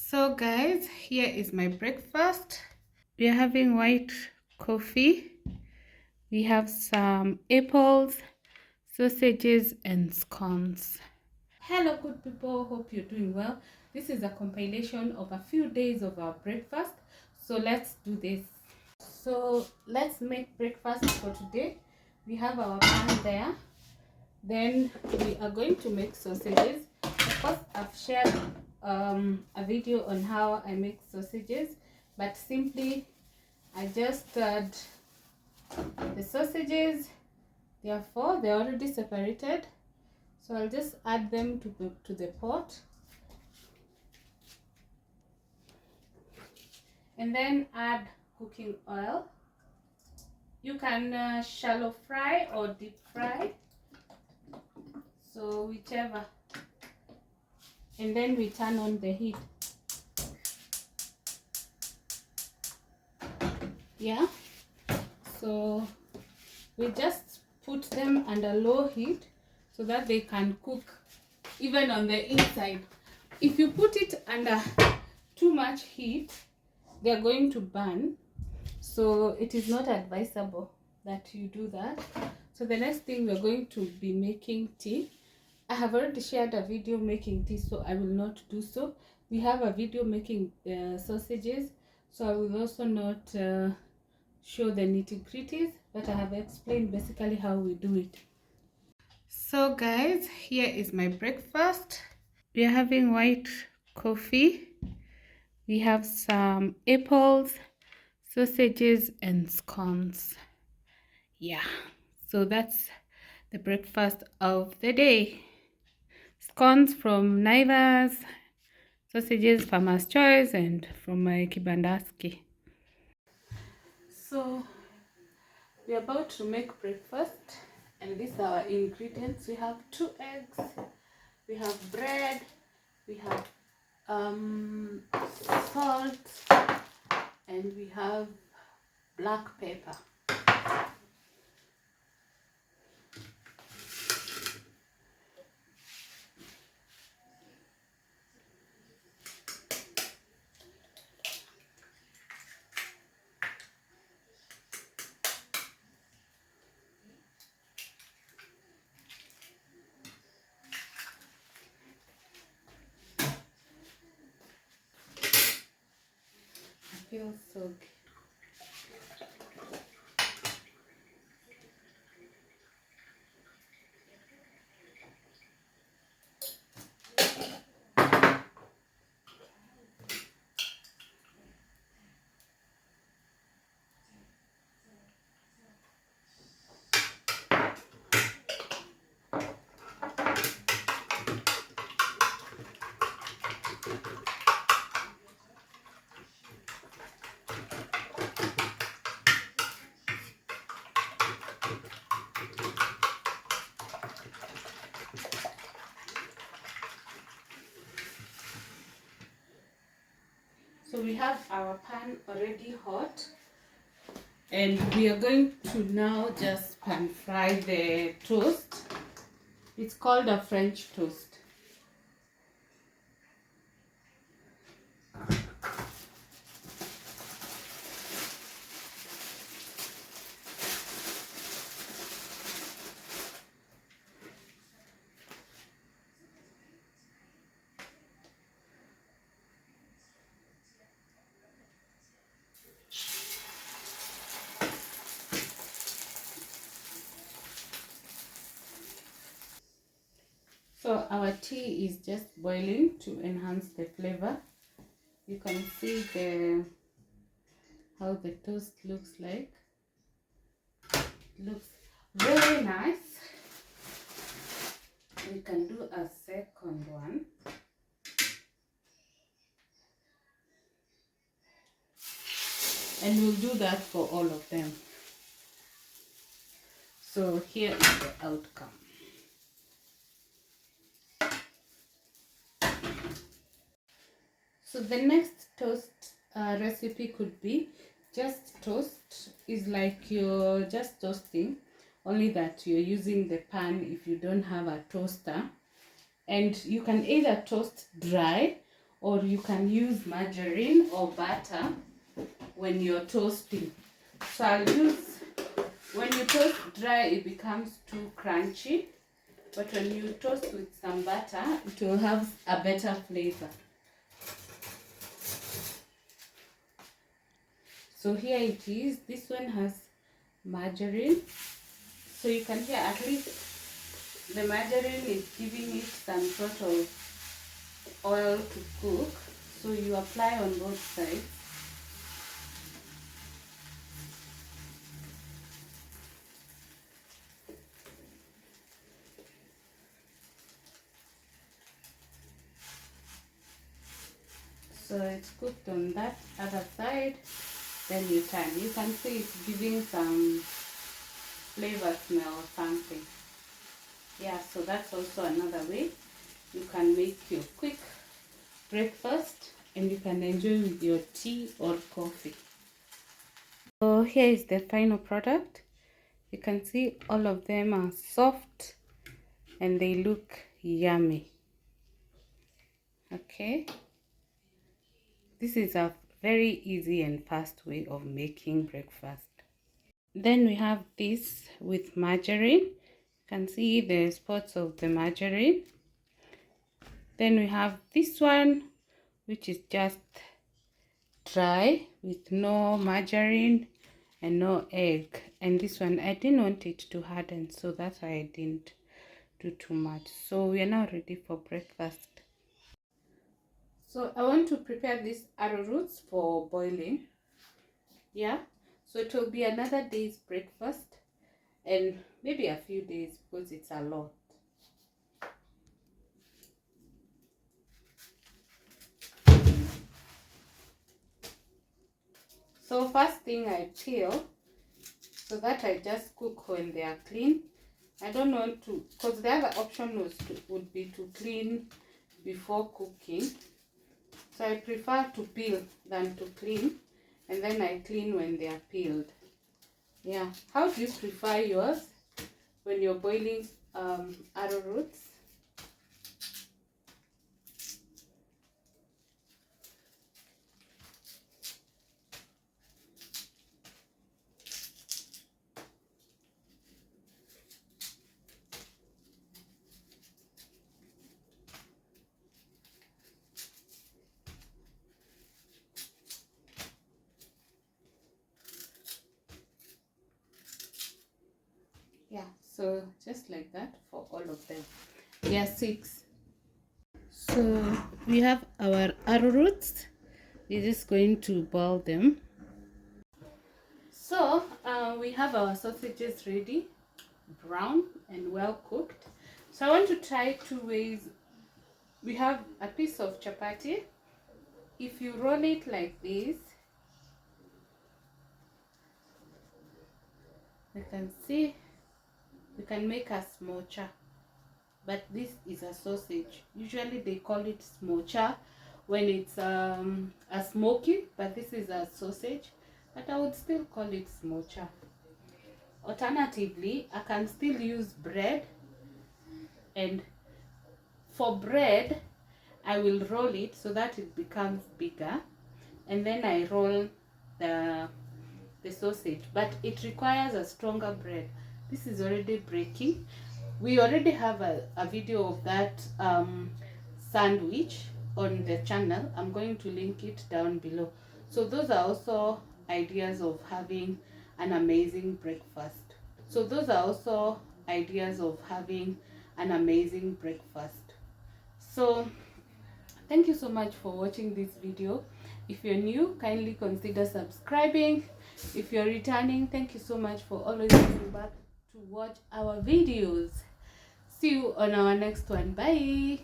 So guys, here is my breakfast. We are having white coffee. We have some apples, sausages and scones. Hello good people, hope you're doing well. This is a compilation of a few days of our breakfast. So let's do this. So let's make breakfast for today. We have our pan there. Then we are going to make sausages. Of course, I've shared a video on how I make sausages, but simply I just add the sausages. Therefore, they're already separated, so I'll just add them to the pot, and then add cooking oil. You can shallow fry or deep fry, so whichever. And then we turn on the heat. Yeah, so we just put them under low heat so that they can cook even on the inside. If you put it under too much heat, they're going to burn, so it is not advisable that you do that. So the next thing, we're going to be making tea. I have already shared a video making tea, so I will not do so. We have a video making sausages, so I will also not show the nitty-gritties, but I have explained basically how we do it. So guys, here is my breakfast. We are having white coffee. We have some apples, sausages and scones. Yeah, so that's the breakfast of the day. Scones from Naivas, sausages Farmer's Choice, and from my Kibandaski. So we're about to make breakfast, and these are our ingredients. We have 2 eggs, we have bread, we have salt, and we have black pepper. It feels so good. So we have our pan already hot, and we are going to now just pan fry the toast. It's called a French toast. So our tea is just boiling to enhance the flavor. You can see how the toast looks like. It looks very nice. We can do a second one. And we'll do that for all of them. So here is the outcome. So the next toast recipe could be just toast. Is like you're just toasting, only that you're using the pan if you don't have a toaster. And you can either toast dry or you can use margarine or butter when you're toasting. So I'll use, when you toast dry it becomes too crunchy, but when you toast with some butter it will have a better flavor. So here it is. This one has margarine, so you can hear at least the margarine is giving it some sort of oil to cook. So you apply on both sides. So it's cooked on that other side, then you turn. You can see it's giving some flavor smell or something. Yeah, so that's also another way you can make your quick breakfast and you can enjoy with your tea or coffee. So here is the final product. You can see all of them are soft and they look yummy. Okay, this is a very easy and fast way of making breakfast. Then we have this with margarine. You can see the spots of the margarine. Then we have this one which is just dry with no margarine and no egg. And this one I didn't want it to harden, so that's why I didn't do too much. So we are now ready for breakfast. So I want to prepare these arrowroots for boiling. Yeah, so it will be another day's breakfast and maybe a few days because it's a lot. So first thing I peel so that I just cook when they are clean. I don't want to, because the other option would be to clean before cooking. So I prefer to peel than to clean, and then I clean when they are peeled. Yeah. How do you prefer yours when you're boiling arrowroots? Yeah, so just like that for all of them. There are 6. So we have our arrowroots. We're just going to boil them. So we have our sausages ready, brown and well cooked. So I want to try 2 ways. We have a piece of chapati. If you roll it like this, you can see you can make a smocha, but this is a sausage. Usually they call it smocha when it's a smoky, but this is a sausage, but I would still call it smocha. Alternatively, I can still use bread, and for bread I will roll it so that it becomes bigger, and then I roll the sausage, but it requires a stronger bread. This is already breaking. We already have a video of that sandwich on the channel. I'm going to link it down below. So those are also ideas of having an amazing breakfast. So those are also ideas of having an amazing breakfast. So thank you so much for watching this video. If you're new, kindly consider subscribing. If you're returning, thank you so much for always coming back to watch our videos. See you on our next one. Bye.